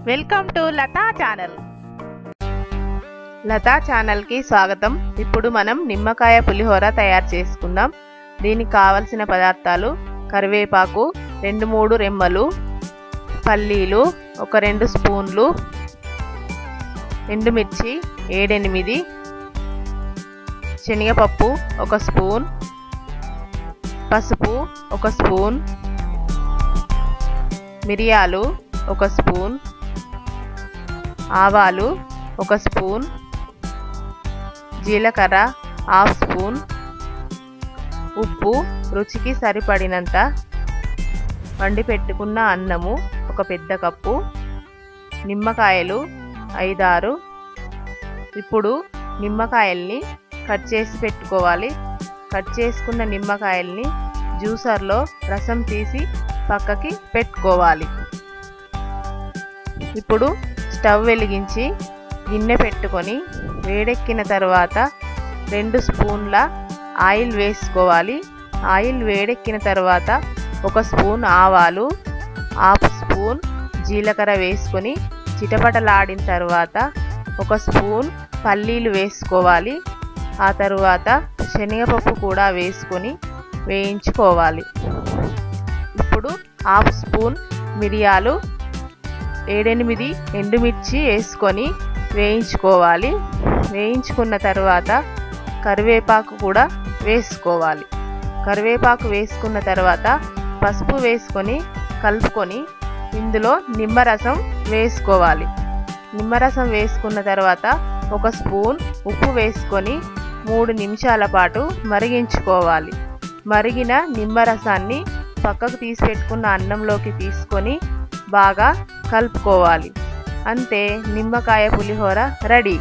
Welcome to Lata channel. Lata ఛానల్కి స్వాగతం. ఇప్పుడు మనం నిమ్మకాయ పులిహోర తయారు చేసుకుందాం. దీనికి కావలసిన పదార్థాలు: కరివేపాకు 2-3 రెమ్మలు, పల్లీలు 1-2 స్పూన్లు, ఎండుమిర్చి 7-8, శనగపప్పు 1 స్పూన్, పసుపు 1 స్పూన్, మిరియాలు 1 స్పూన్, ఆవాలు 1 స్పూన్, జీలకర్ర 1/2 స్పూన్, ఉప్పు రుచికి సరిపడినంత, వండి పెట్టుకున్న అన్నము 1 పెద్ద కప్పు, నిమ్మకాయలు 5-6. ఇప్పుడు నిమ్మకాయల్ని కట్ చేసి పెట్టుకోవాలి. కట్ చేసుకున్న నిమ్మకాయల్ని జ్యూసర్లో రసం తీసి పక్కకి పెట్టుకోవాలి. ఇప్పుడు స్టవ్ వెలిగించి గిన్నె పెట్టుకొని వేడెక్కిన తర్వాత 2 స్పూన్ల ఆయిల్ వేసుకోవాలి. ఆయిల్ వేడెక్కిన తర్వాత 1 స్పూన్ ఆవాలు, 1/2 స్పూన్ జీలకర్ర వేసుకొని చిటపటలాడిన తర్వాత 1 స్పూన్ పల్లీలు వేసుకోవాలి. ఆ తర్వాత శనగపప్పు కూడా వేసుకొని వేయించుకోవాలి. ఇప్పుడు 1/2 స్పూన్ మిరియాలు, 7-8 ఎండుమిర్చి వేసుకొని వేయించుకోవాలి. వేయించుకున్న తర్వాత కరివేపాకు కూడా వేసుకోవాలి. కరివేపాకు వేసుకున్న తర్వాత పసుపు వేసుకొని కలుపుకొని ఇందులో నిమ్మరసం వేసుకోవాలి. నిమ్మరసం వేసుకున్న తర్వాత 1 స్పూన్ ఉప్పు వేసుకొని 3 నిమిషాల పాటు మరిగించుకోవాలి. మరిగిన నిమ్మరసాన్ని పక్కకు తీసి పెట్టుకున్న అన్నంలోకి తీసుకొని బాగా కలుపుకోవాలి. అంతే, నిమ్మకాయ పులిహోర రెడీ.